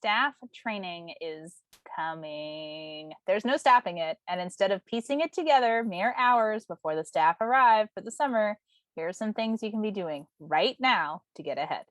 staff training is coming. There's no stopping it. And instead of piecing it together mere hours before the staff arrive for the summer, here are some things you can be doing right now to get ahead.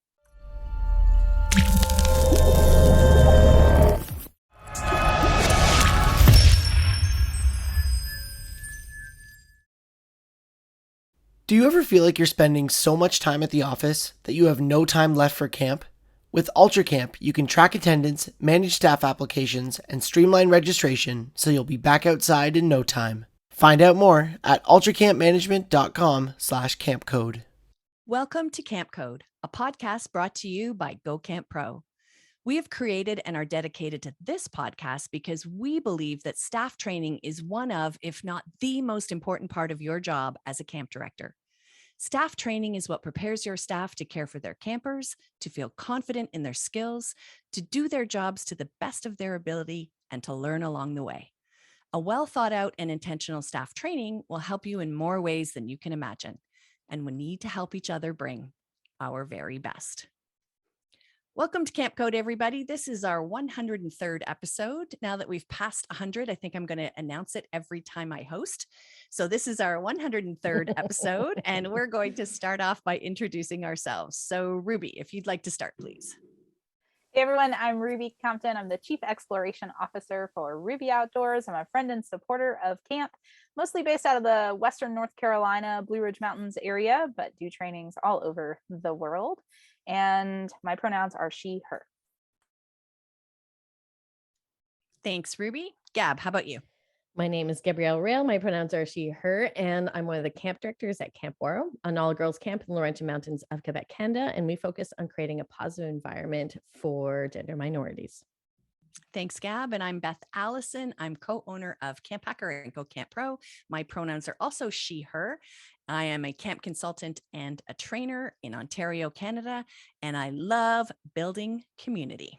Do you ever feel like you're spending so much time at the office that you have no time left for camp? With UltraCamp, you can track attendance, manage staff applications, and streamline registration so you'll be back outside in no time. Find out more at ultracampmanagement.com/campcode. Welcome to Camp Code, a podcast brought to you by GoCamp Pro. We have created and are dedicated to this podcast because we believe that staff training is one of, if not the most important part of your job as a camp director. Staff training is what prepares your staff to care for their campers, to feel confident in their skills, to do their jobs to the best of their ability, and to learn along the way. A well thought out and intentional staff training will help you in more ways than you can imagine, and we need to help each other bring our very best. Welcome to Camp Code, everybody. This is our 103rd episode. Now that we've passed 100, I think I'm going to announce it every time I host. So this is our 103rd episode, and we're going to start off by introducing ourselves. So Ruby, if you'd like to start, please. Hey everyone, I'm Ruby Compton. I'm the Chief Exploration Officer for Ruby Outdoors. I'm a friend and supporter of camp, mostly based out of the Western North Carolina, Blue Ridge Mountains area, but do trainings all over the world. And my pronouns are she, her. Thanks, Ruby. Gab, how about you? My name is Gabrielle Rail. My pronouns are she, her, and I'm one of the camp directors at Camp Waro, an all-girls camp in the Laurentian Mountains of Quebec, Canada, and we focus on creating a positive environment for gender minorities. Thanks, Gab. And I'm Beth Allison. I'm co-owner of Camp Hacker and GoCamp Pro. My pronouns are also she, her. I am a camp consultant and a trainer in Ontario, Canada, and I love building community.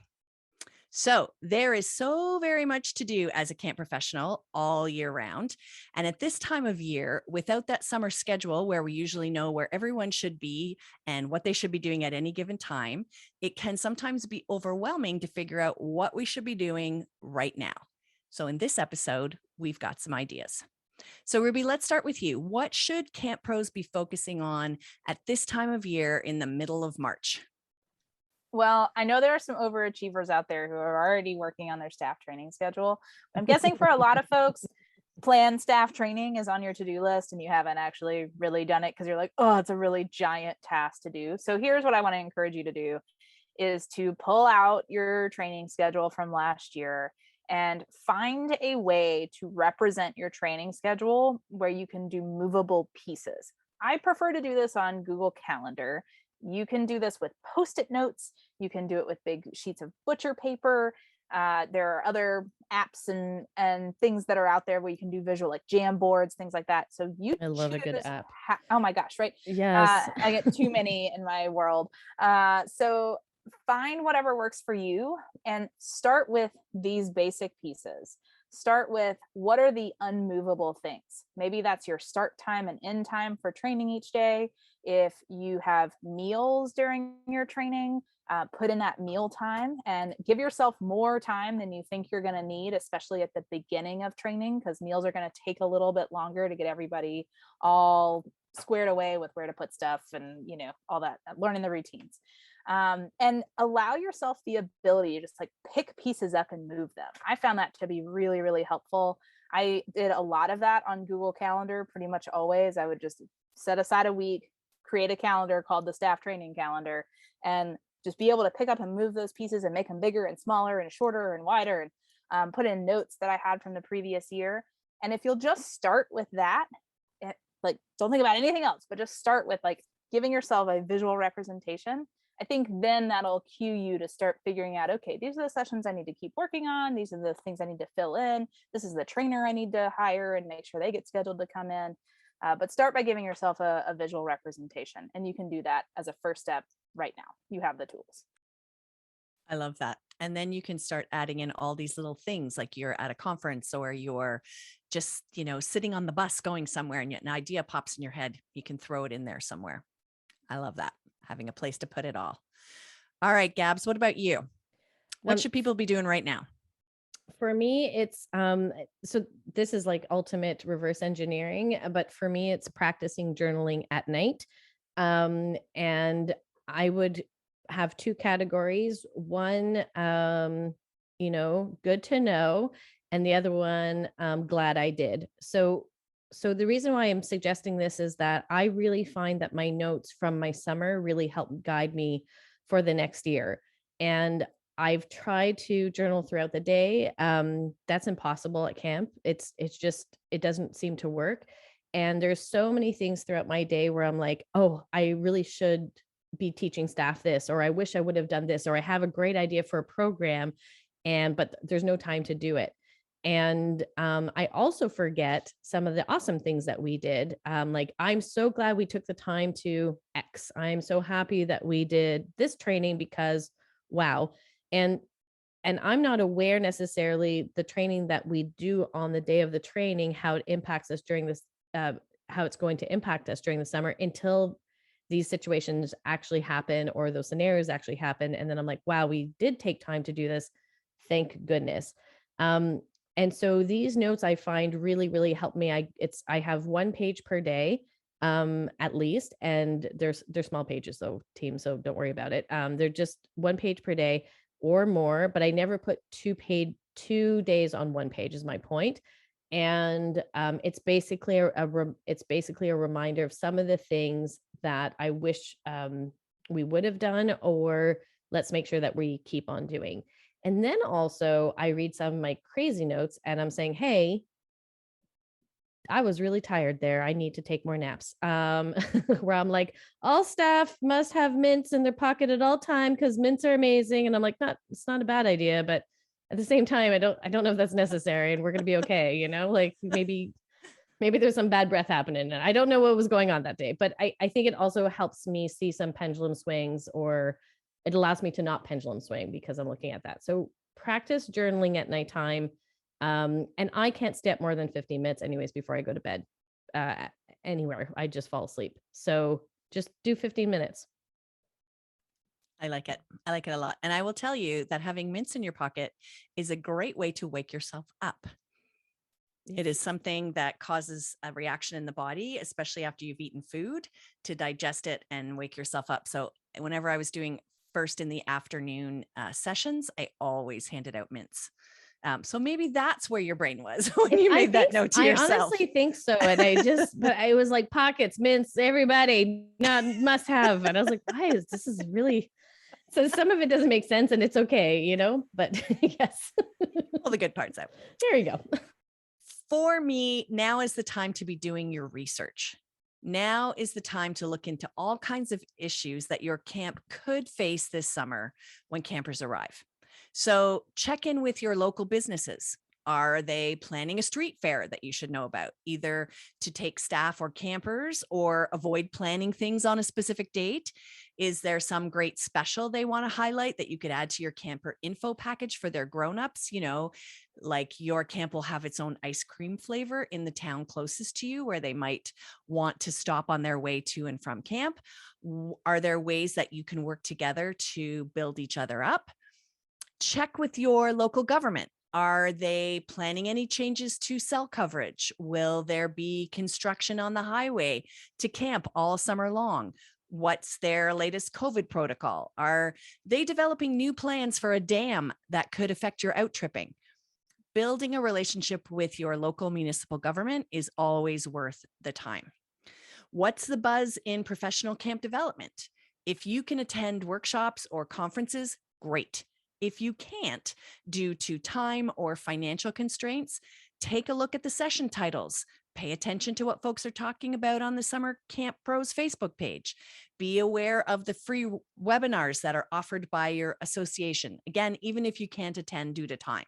So there is so very much to do as a camp professional all year round. And at this time of year, without that summer schedule where we usually know where everyone should be and what they should be doing at any given time, it can sometimes be overwhelming to figure out what we should be doing right now. So in this episode, we've got some ideas. So Ruby, let's start with you. What should camp pros be focusing on at this time of year in the middle of March? Well, I know there are some overachievers out there who are already working on their staff training schedule. I'm guessing for a lot of folks, planned staff training is on your to-do list and you haven't actually really done it because you're like, oh, it's a really giant task to do. So here's what I want to encourage you to do is to pull out your training schedule from last year and find a way to represent your training schedule where you can do movable pieces. I prefer to do this on Google Calendar. You can do this with Post-it notes. You can do it with big sheets of butcher paper. There are other apps and things that are out there where you can do visual, like jam boards, things like that. So I love a good app. Oh my gosh, right? Yes. I get too many in my world. So find whatever works for you and start with these basic pieces. Start with what are the unmovable things? Maybe that's your start time and end time for training each day. If you have meals during your training, put in that meal time and give yourself more time than you think you're going to need, especially at the beginning of training, because meals are going to take a little bit longer to get everybody all squared away with where to put stuff and, you know, all that, learning the routines. And allow yourself the ability to just like pick pieces up and move them. I found that to be really, really helpful. I did a lot of that on Google Calendar pretty much always. I would just set aside a week, create a calendar called the staff training calendar, and just be able to pick up and move those pieces and make them bigger and smaller and shorter and wider, and put in notes that I had from the previous year. And if you'll just start with that, like don't think about anything else, but just start with like giving yourself a visual representation. I think then that'll cue you to start figuring out, okay, these are the sessions I need to keep working on. These are the things I need to fill in. This is the trainer I need to hire and make sure they get scheduled to come in. But start by giving yourself a visual representation. And you can do that as a first step right now. You have the tools. I love that. And then you can start adding in all these little things like you're at a conference or you're just, you know, sitting on the bus going somewhere and an idea pops in your head. You can throw it in there somewhere. I love that. Having a place to put it all. All right, Gabs, what about you? What should people be doing right now? For me, it's so this is like ultimate reverse engineering, but for me, it's practicing journaling at night. And I would have two categories. One, good to know, and the other one, glad I did. So the reason why I'm suggesting this is that I really find that my notes from my summer really help guide me for the next year. And I've tried to journal throughout the day. That's impossible at camp. It's just it doesn't seem to work. And there's so many things throughout my day where I'm like, oh, I really should be teaching staff this, or I wish I would have done this, or I have a great idea for a program, but there's no time to do it. And I also forget some of the awesome things that we did. Like, I'm so glad we took the time to X. I'm so happy that we did this training because wow. And I'm not aware necessarily the training that we do on the day of the training, how it impacts us during this, how it's going to impact us during the summer until these situations actually happen or those scenarios actually happen. And then I'm like, wow, we did take time to do this. Thank goodness. And so these notes I find really, really help me. I have 1 page per day, at least, and they're small pages though, team. So don't worry about it. They're just 1 page per day or more, but I never put 2 days on 1 page is my point. And it's basically a reminder of some of the things that I wish we would have done, or let's make sure that we keep on doing. And then also I read some of my crazy notes and I'm saying, hey, I was really tired there. I need to take more naps. Where I'm like, all staff must have mints in their pocket at all time because mints are amazing. And I'm like, it's not a bad idea, but at the same time, I don't know if that's necessary and we're gonna be okay, like maybe there's some bad breath happening. And I don't know what was going on that day, but I think it also helps me see some pendulum swings, or it allows me to not pendulum swing because I'm looking at that. So practice journaling at nighttime. And I can't stay up more than 15 minutes anyways before I go to bed anywhere. I just fall asleep. So just do 15 minutes. I like it. I like it a lot. And I will tell you that having mints in your pocket is a great way to wake yourself up. It is something that causes a reaction in the body, especially after you've eaten food, to digest it and wake yourself up. So whenever I was doing first in the afternoon sessions, I always handed out mints. So maybe that's where your brain was when you made that note to yourself. I honestly think so. And but I was like, pockets, mints, everybody must have. And I was like, this is really, so some of it doesn't make sense and it's okay, but yes. All the good parts out. There you go. For me, now is the time to be doing your research. Now is the time to look into all kinds of issues that your camp could face this summer when campers arrive. So check in with your local businesses. Are they planning a street fair that you should know about, either to take staff or campers, or avoid planning things on a specific date? Is there some great special they want to highlight that you could add to your camper info package for their grownups? Like your camp will have its own ice cream flavor in the town closest to you where they might want to stop on their way to and from camp. Are there ways that you can work together to build each other up? Check with your local government. Are they planning any changes to cell coverage? Will there be construction on the highway to camp all summer long? What's their latest COVID protocol? Are they developing new plans for a dam that could affect your out tripping? Building a relationship with your local municipal government is always worth the time. What's the buzz in professional camp development? If you can attend workshops or conferences, great. If you can't, due to time or financial constraints, take a look at the session titles. Pay attention to what folks are talking about on the Summer Camp Pros Facebook page. Be aware of the free webinars that are offered by your association. Again, even if you can't attend due to time.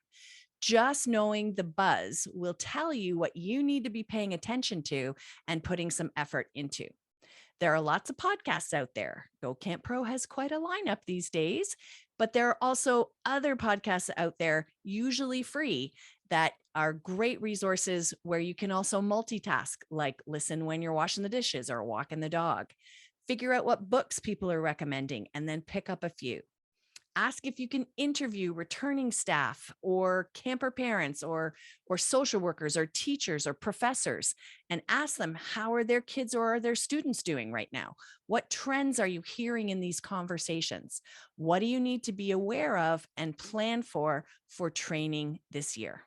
Just knowing the buzz will tell you what you need to be paying attention to and putting some effort into. There are lots of podcasts out there. Go Camp Pro has quite a lineup these days, but there are also other podcasts out there, usually free, that are great resources where you can also multitask, like listen when you're washing the dishes or walking the dog. Figure out what books people are recommending and then pick up a few. Ask if you can interview returning staff or camper parents or social workers or teachers or professors, and ask them, how are their kids or are their students doing right now? What trends are you hearing in these conversations? What do you need to be aware of and plan for training this year?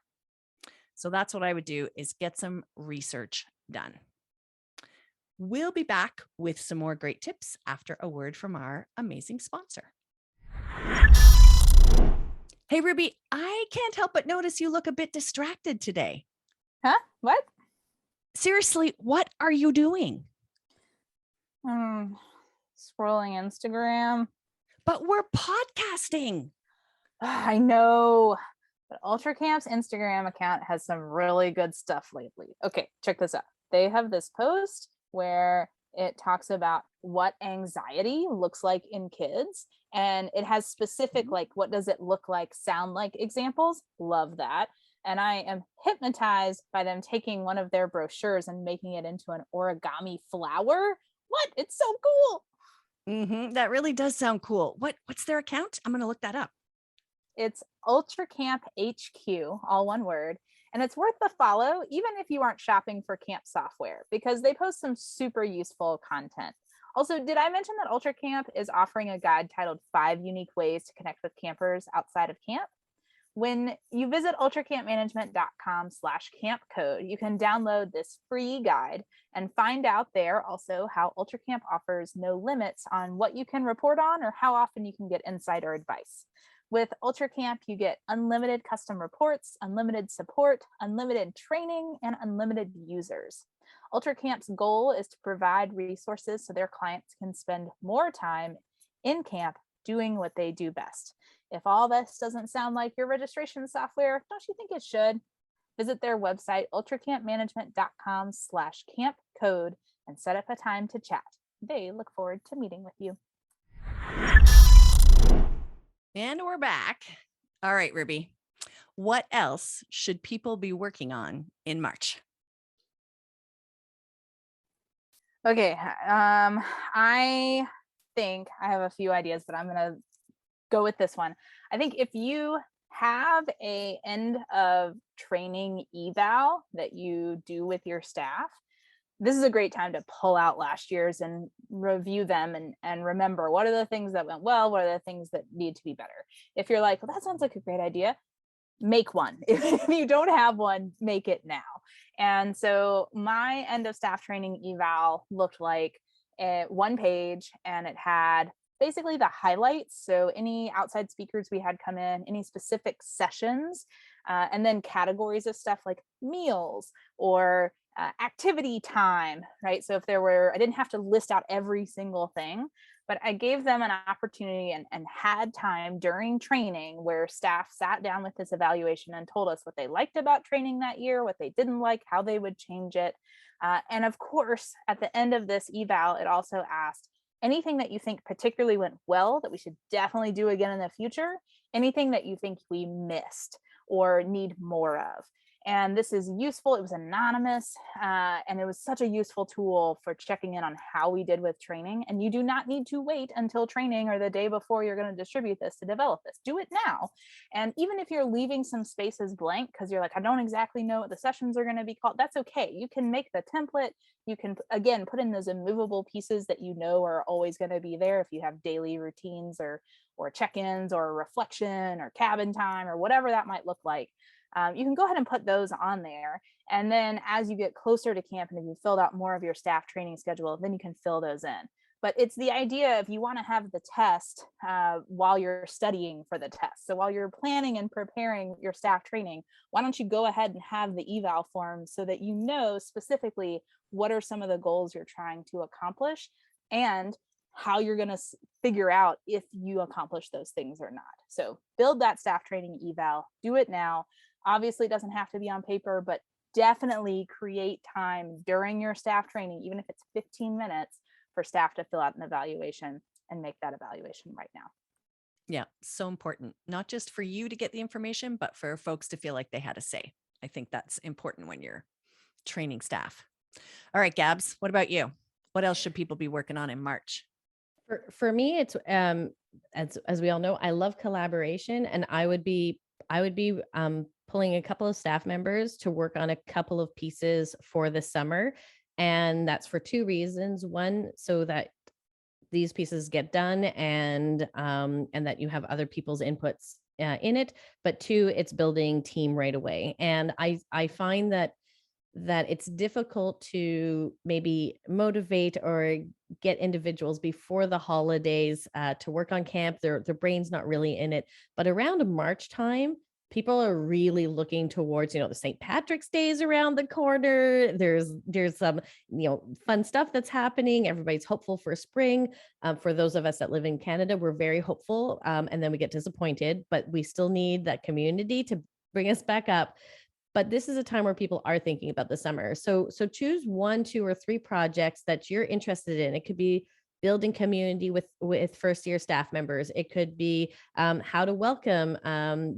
So that's what I would do, is get some research done. We'll be back with some more great tips after a word from our amazing sponsor. Hey, Ruby, I can't help but notice you look a bit distracted today. Huh? What? Seriously, what are you doing? Scrolling Instagram. But we're podcasting. I know, but UltraCamp's Instagram account has some really good stuff lately. Okay, check this out. They have this post where it talks about what anxiety looks like in kids, and it has specific, like, what does it look like, sound like examples. Love that. And I am hypnotized by them taking one of their brochures and making it into an origami flower. What? It's so cool. That really does sound cool. What's their account? I'm going to look that up. It's UltraCamp HQ, all one word. And it's worth the follow, even if you aren't shopping for camp software, because they post some super useful content. Also, did I mention that UltraCamp is offering a guide titled 5 Unique Ways to Connect with Campers Outside of Camp? When you visit ultracampmanagement.com/camp code, you can download this free guide and find out there also how UltraCamp offers no limits on what you can report on or how often you can get insider advice. With UltraCamp, you get unlimited custom reports, unlimited support, unlimited training, and unlimited users. UltraCamp's goal is to provide resources so their clients can spend more time in camp doing what they do best. If all this doesn't sound like your registration software, don't you think it should? Visit their website, ultracampmanagement.com/camp code, and set up a time to chat. They look forward to meeting with you. And we're back. All right, Ruby, what else should people be working on in March? Okay, I think I have a few ideas, but I'm going to go with this one. I think if you have a end of training eval that you do with your staff, this is a great time to pull out last year's and review them and remember, what are the things that went well, what are the things that need to be better. If you're like, well, that sounds like a great idea, make one. If you don't have one, make it now. And so my end of staff training eval looked like one page, and it had basically the highlights. So any outside speakers we had come in, any specific sessions, and then categories of stuff like meals or activity time, right? So if there were, I didn't have to list out every single thing, but I gave them an opportunity and had time during training where staff sat down with this evaluation and told us what they liked about training that year, what they didn't like, how they would change it. And of course, at the end of this eval, it also asked, anything that you think particularly went well that we should definitely do again in the future, anything that you think we missed or need more of. And this is useful. It was anonymous, and it was such a useful tool for checking in on how we did with training. And you do not need to wait until training or the day before you're going to distribute this to develop this. Do it now. And even if you're leaving some spaces blank because you're like, I don't exactly know what the sessions are going to be called, that's okay. You can make the template. You can, again, put in those immovable pieces that you know are always going to be there if you have daily routines or check-ins or reflection or cabin time or whatever that might look like. You can go ahead and put those on there. And then as you get closer to camp and if you've filled out more of your staff training schedule, then you can fill those in. But it's the idea, if you want to have the test while you're studying for the test. So while you're planning and preparing your staff training, why don't you go ahead and have the eval form so that you know specifically what are some of the goals you're trying to accomplish and how you're going to figure out if you accomplish those things or not. So build that staff training eval, do it now. Obviously, it doesn't have to be on paper, but definitely create time during your staff training, even if it's 15 minutes, for staff to fill out an evaluation and make that evaluation right now. Yeah, so important, not just for you to get the information, but for folks to feel like they had a say. I think that's important when you're training staff. All right, Gabs, what about you? What else should people be working on in March? For me, it's as we all know, I love collaboration, and I would be pulling a couple of staff members to work on a couple of pieces for the summer, and that's for two reasons. One, so that these pieces get done, and that you have other people's inputs in it. But two, it's building team right away, and I find that it's difficult to maybe motivate or get individuals before the holidays to work on camp. Their brain's not really in it. But around March time, people are really looking towards, the St. Patrick's Day is around the corner. There's some, fun stuff that's happening. Everybody's hopeful for spring. For those of us that live in Canada, we're very hopeful, and then we get disappointed, but we still need that community to bring us back up. But this is a time where people are thinking about the summer. So choose one, two, or three projects that you're interested in. It could be building community with first year staff members. It could be how to welcome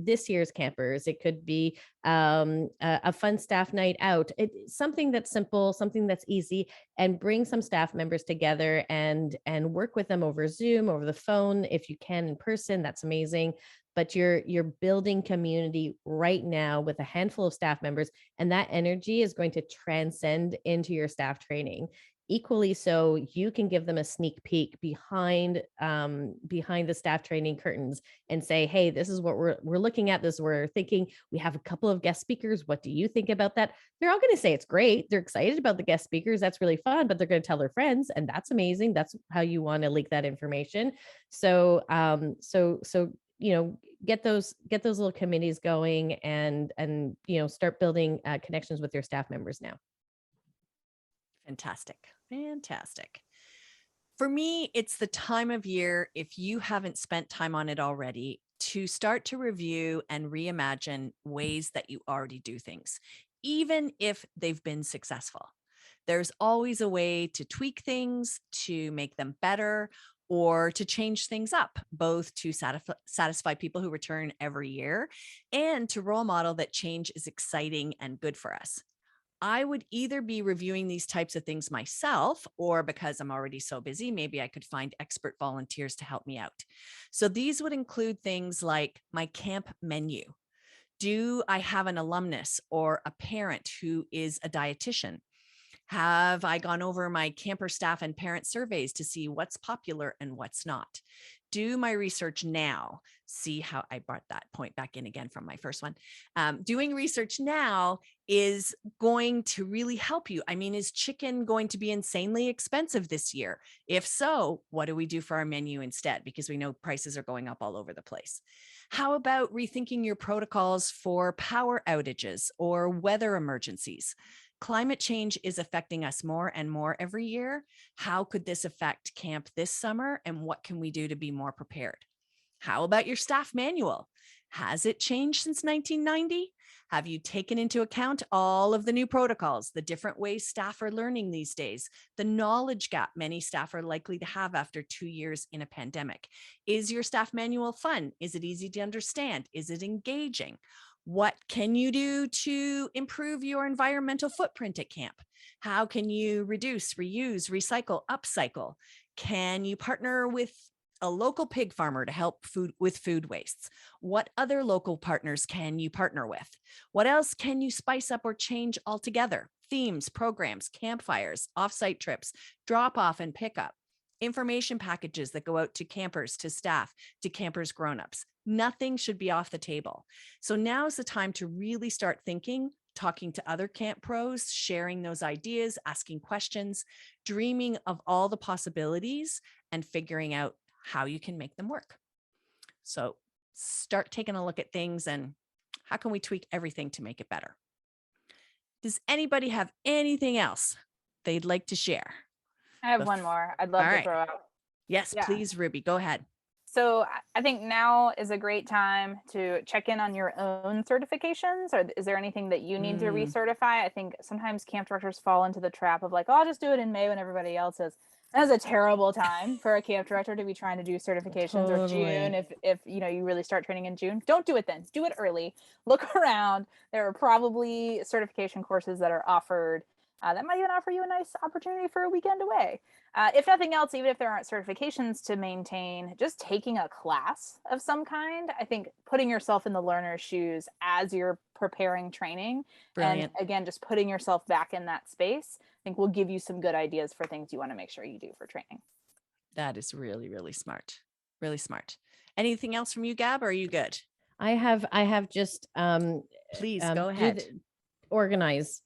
this year's campers. It could be a fun staff night out. Something that's simple, something that's easy, and bring some staff members together and work with them over Zoom, over the phone. If you can in person, that's amazing. But you're building community right now with a handful of staff members, and that energy is going to transcend into your staff training. Equally so, you can give them a sneak peek behind the staff training curtains and say, hey, this is what we're looking at, this is what we're thinking. We have a couple of guest speakers. What do you think about that? They're all going to say it's great. They're excited about the guest speakers. That's really fun, but they're going to tell their friends, and that's amazing. That's how you want to leak that information. So get those little committees going, and start building connections with your staff members now. Fantastic. For me, it's the time of year, if you haven't spent time on it already, to start to review and reimagine ways that you already do things, even if they've been successful. There's always a way to tweak things, to make them better, or to change things up, both to satisfy people who return every year and to role model that change is exciting and good for us. I would either be reviewing these types of things myself, or because I'm already so busy, maybe I could find expert volunteers to help me out. So these would include things like my camp menu. Do I have an alumnus or a parent who is a dietitian? Have I gone over my camper staff and parent surveys to see what's popular and what's not? Do my research now. See how I brought that point back in again from my first one. Doing research now is going to really help you. I mean, is chicken going to be insanely expensive this year? If so, what do we do for our menu instead? Because we know prices are going up all over the place. How about rethinking your protocols for power outages or weather emergencies? Climate change is affecting us more and more every year. How could this affect camp this summer, and what can we do to be more prepared? How about your staff manual? Has it changed since 1990? Have you taken into account all of the new protocols, the different ways staff are learning these days, the knowledge gap many staff are likely to have after 2 years in a pandemic? Is your staff manual fun? Is it easy to understand? Is it engaging? What can you do to improve your environmental footprint at camp? How can you reduce, reuse, recycle, upcycle? Can you partner with a local pig farmer to help with food wastes? What other local partners can you partner with? What else can you spice up or change altogether? Themes, programs, campfires, offsite trips, drop off and pickup, information packages that go out to campers, to staff, to campers' grown-ups. Nothing should be off the table. So now is the time to really start thinking, talking to other camp pros, sharing those ideas, asking questions, dreaming of all the possibilities, and figuring out how you can make them work. So start taking a look at things and how can we tweak everything to make it better? Does anybody have anything else they'd like to share? I have one more I'd love to throw out. Yes, Yeah. please, Ruby, go ahead. So I think now is a great time to check in on your own certifications. Or is there anything that you need to recertify? I think sometimes camp directors fall into the trap of like, oh, I'll just do it in May when everybody else is. That's a terrible time for a camp director to be trying to do certifications, or June. If you really start training in June, don't do it then. Do it early. Look around. There are probably certification courses that are offered That might even offer you a nice opportunity for a weekend away. If nothing else, even if there aren't certifications to maintain, just taking a class of some kind, I think putting yourself in the learner's shoes as you're preparing training, Brilliant. and again, just putting yourself back in that space, I think will give you some good ideas for things you want to make sure you do for training. That is really, really smart. Really smart. Anything else from you, Gab, or are you good? I have just Please go ahead. Organize.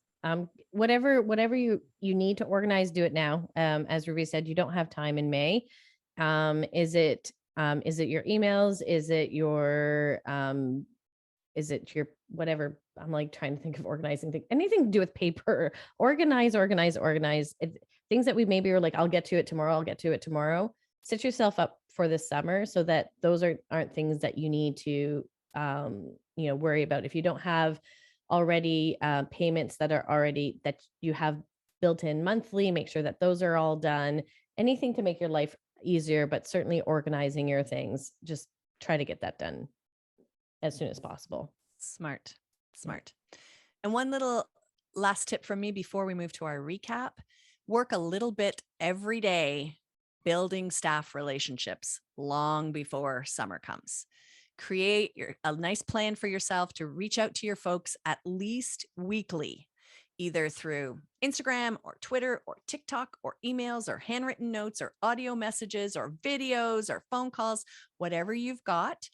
Whatever you need to organize, do it now. As Ruby said, you don't have time in May. Is it your emails? Is it your whatever? I'm like trying to think of organizing things. Anything to do with paper. Organize. Things that we maybe are like, I'll get to it tomorrow. Set yourself up for this summer so that those aren't things that you need to worry about. If you don't have already payments that you have built in monthly, make sure that those are all done. Anything to make your life easier, but certainly organizing your things, just try to get that done as soon as possible. Smart. And one little last tip from me before we move to our recap: work a little bit every day building staff relationships long before summer comes. Create a nice plan for yourself to reach out to your folks at least weekly, either through Instagram or Twitter or TikTok or emails or handwritten notes or audio messages or videos or phone calls, whatever you've got.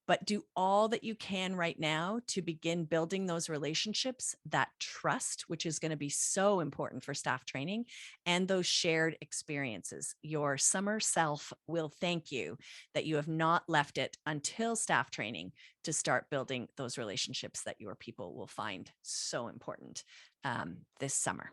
But do all that you can right now to begin building those relationships, that trust, which is going to be so important for staff training, and those shared experiences. Your summer self will thank you that you have not left it until staff training to start building those relationships that your people will find so important this summer.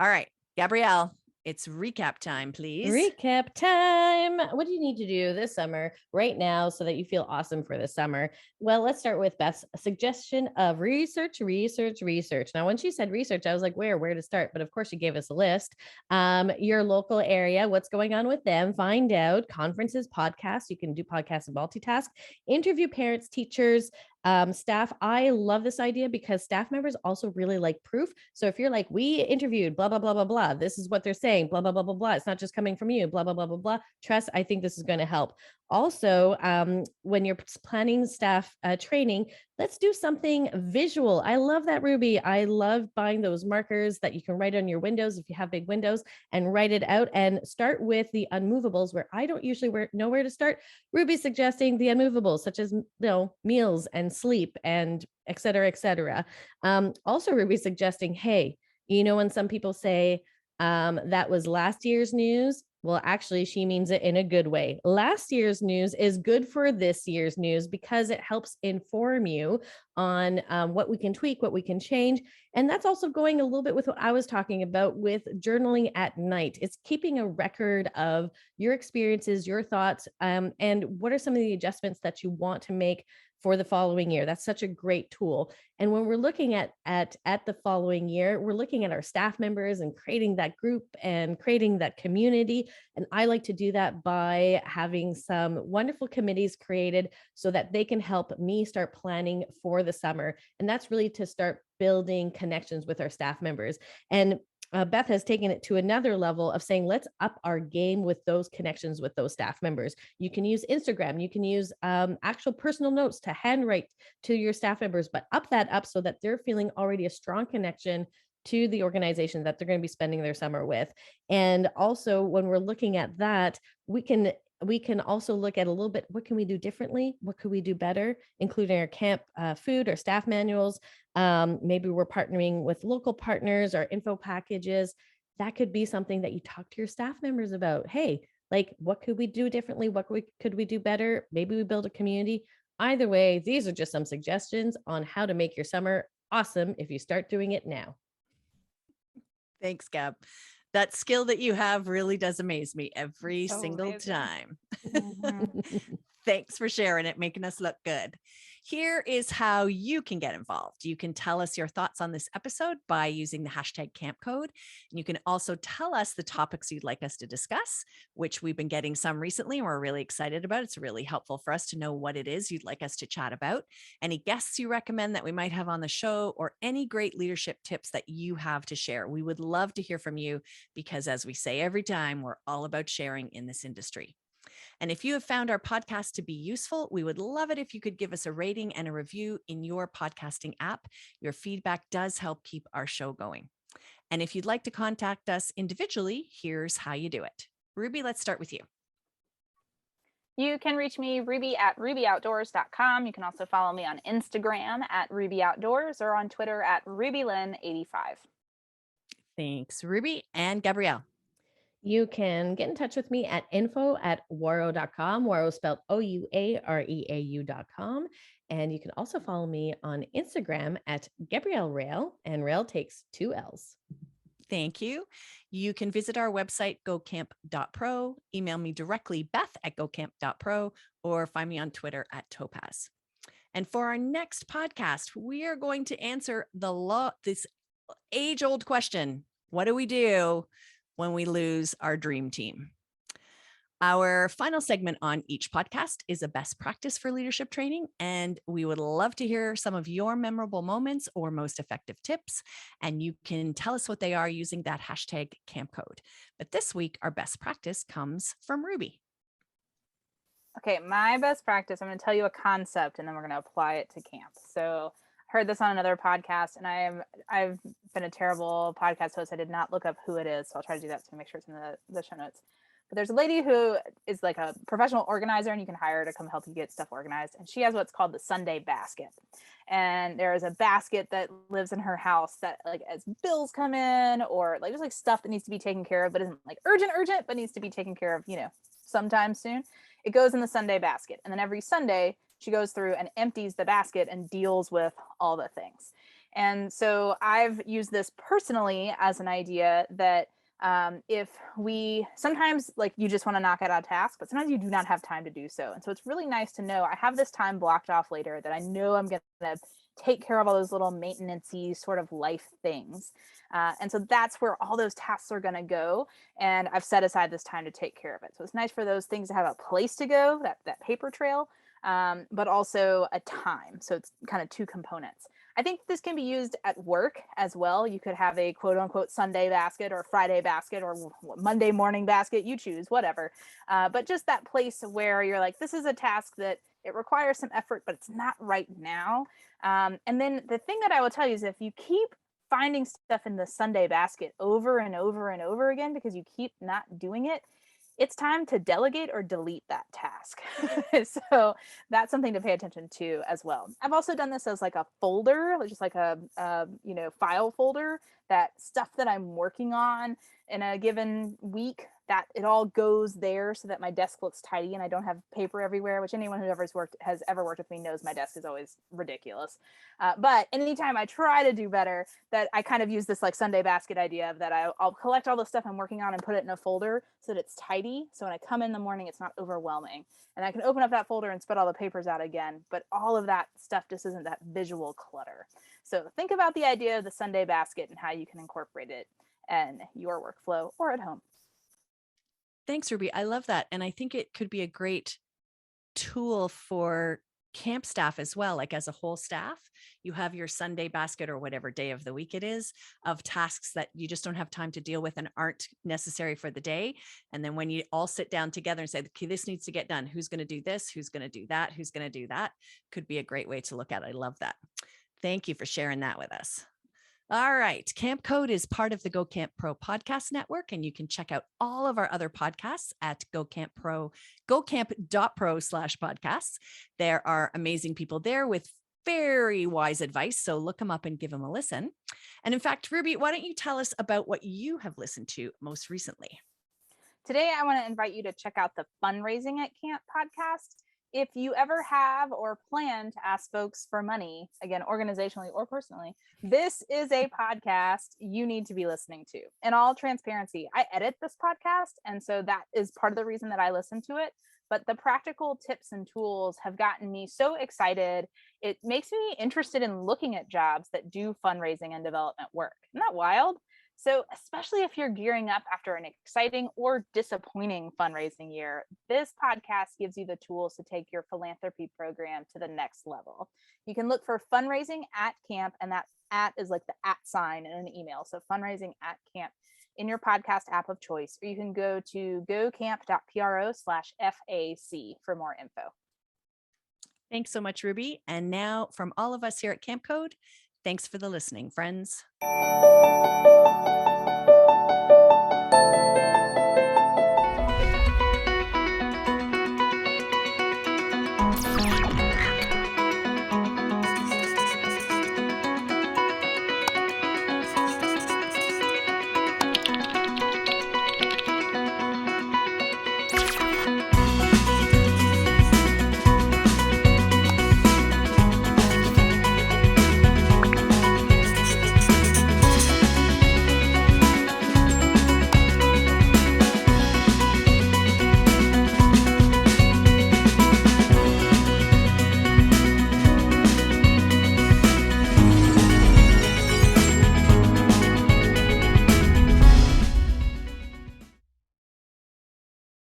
All right, Gabrielle, it's recap time, please. Recap time. What do you need to do this summer right now so that you feel awesome for this summer? Well, let's start with Beth's suggestion of research. Now, when she said research, I was like, where to start? But of course, she gave us a list. Your local area, what's going on with them, find out. Conferences, podcasts. You can do podcasts and multitask. Interview parents, teachers, staff. I love this idea because staff members also really like proof. So if you're like, we interviewed blah, blah, blah, blah, blah, this is what they're saying, blah, blah, blah, blah, blah. It's not just coming from you, blah, blah, blah, blah, blah. Trust, I think this is going to help. Also, when you're planning staff training, let's do something visual. I love that, Ruby. I love buying those markers that you can write on your windows if you have big windows and write it out, and start with the unmovables where I don't usually know where to start. Ruby's suggesting the unmovables, such as meals and sleep and et cetera, et cetera. Also, Ruby's suggesting, hey, when some people say that was last year's news, well, actually, she means it in a good way. Last year's news is good for this year's news because it helps inform you on what we can tweak, what we can change. And that's also going a little bit with what I was talking about with journaling at night. It's keeping a record of your experiences, your thoughts, and what are some of the adjustments that you want to make for the following year. That's such a great tool. And when we're looking at the following year, we're looking at our staff members and creating that group and creating that community. And I like to do that by having some wonderful committees created so that they can help me start planning for the summer. And that's really to start building connections with our staff members. And Beth has taken it to another level of saying, let's up our game with those connections with those staff members. You can use Instagram, you can use actual personal notes to handwrite to your staff members, but up so that they're feeling already a strong connection to the organization that they're going to be spending their summer with. And also, when we're looking at that, we can also look at a little bit, what can we do differently? What could we do better, including our camp food or staff manuals? Maybe we're partnering with local partners or info packages. That could be something that you talk to your staff members about. Hey, like, what could we do differently? Could we do better? Maybe we build a community. Either way, these are just some suggestions on how to make your summer awesome if you start doing it now. Thanks, Gab. That skill that you have really does amaze me every single time. Mm-hmm. Thanks for sharing it, making us look good. Here is how you can get involved. You can tell us your thoughts on this episode by using the hashtag camp code. And you can also tell us the topics you'd like us to discuss, which we've been getting some recently and we're really excited about. It's really helpful for us to know what it is you'd like us to chat about, any guests you recommend that we might have on the show, or any great leadership tips that you have to share. We would love to hear from you because, as we say every time, we're all about sharing in this industry. And if you have found our podcast to be useful, we would love it if you could give us a rating and a review in your podcasting app. Your feedback does help keep our show going. And if you'd like to contact us individually, here's how you do it. Ruby, let's start with you. You can reach me, Ruby, at rubyoutdoors.com. You can also follow me on Instagram at rubyoutdoors or on Twitter at rubylyn85. Thanks, Ruby. And Gabrielle. You can get in touch with me at info@waro.com. Waro spelled OUAREAU.com. And you can also follow me on Instagram at Gabrielle Rail, and Rail takes 2 L's. Thank you. You can visit our website, gocamp.pro, email me directly, Beth at gocamp.pro, or find me on Twitter at Topaz. And for our next podcast, we are going to answer this age-old question: what do we do when we lose our dream team? Our final segment on each podcast is a best practice for leadership training, and we would love to hear some of your memorable moments or most effective tips, and you can tell us what they are using that hashtag camp code. But this week, our best practice comes from Ruby. Okay, my best practice, I'm going to tell you a concept and then we're going to apply it to camp. So I heard this on another podcast, and I've been a terrible podcast host. I did not look up who it is, so I'll try to do that to make sure it's in the show notes. But there's a lady who is like a professional organizer, and you can hire her to come help you get stuff organized. And she has what's called the Sunday basket. And there is a basket that lives in her house that, like, as bills come in, or like just like stuff that needs to be taken care of, but isn't like urgent, but needs to be taken care of, sometime soon. It goes in the Sunday basket. And then every Sunday she goes through and empties the basket and deals with all the things. And so I've used this personally as an idea that if we sometimes, like, you just want to knock out a task, but sometimes you do not have time to do so. And so it's really nice to know I have this time blocked off later that I know I'm going to take care of all those little maintenance-y sort of life things. And so that's where all those tasks are going to go. And I've set aside this time to take care of it. So it's nice for those things to have a place to go, that paper trail, but also a time. So it's kind of 2 components. I think this can be used at work as well. You could have a quote unquote Sunday basket or Friday basket or Monday morning basket, you choose, whatever. But just that place where you're like, this is a task that it requires some effort, but it's not right now. And then the thing that I will tell you is, if you keep finding stuff in the Sunday basket over and over and over again because you keep not doing it, it's time to delegate or delete that task. So that's something to pay attention to as well. I've also done this as like a folder, just like a file folder, that stuff that I'm working on in a given week, that it all goes there so that my desk looks tidy and I don't have paper everywhere, which anyone who has ever worked with me knows my desk is always ridiculous. But anytime I try to do better, that I kind of use this like Sunday basket idea of that I'll collect all the stuff I'm working on and put it in a folder so that it's tidy. So when I come in the morning, it's not overwhelming. And I can open up that folder and spit all the papers out again. But all of that stuff just isn't that visual clutter. So think about the idea of the Sunday basket and how you can incorporate it in your workflow or at home. Thanks, Ruby. I love that. And I think it could be a great tool for camp staff as well. Like, as a whole staff, you have your Sunday basket, or whatever day of the week it is, of tasks that you just don't have time to deal with and aren't necessary for the day. And then when you all sit down together and say, okay, this needs to get done. Who's going to do this? Who's going to do that? Who's going to do that? Could be a great way to look at it. I love that. Thank you for sharing that with us. All right. Camp Code is part of the Go Camp Pro podcast network, and you can check out all of our other podcasts at gocamp.pro/podcasts. There are amazing people there with very wise advice, so look them up and give them a listen. And in fact, Ruby, why don't you tell us about what you have listened to most recently? Today, I want to invite you to check out the Fundraising at Camp podcast. If you ever have or plan to ask folks for money, again, organizationally or personally, this is a podcast you need to be listening to. In all transparency, I edit this podcast, and so that is part of the reason that I listen to it. but the practical tips and tools have gotten me so excited. It makes me interested in looking at jobs that do fundraising and development work. Isn't that wild? So, especially if you're gearing up after an exciting or disappointing fundraising year, this podcast gives you the tools to take your philanthropy program to the next level. You can look for fundraising at camp, and that at is like the at sign in an email. So, fundraising at camp in your podcast app of choice, or you can go to gocamp.pro/FAC for more info. Thanks so much, Ruby. And now from all of us here at Camp Code, thanks for the listening, friends.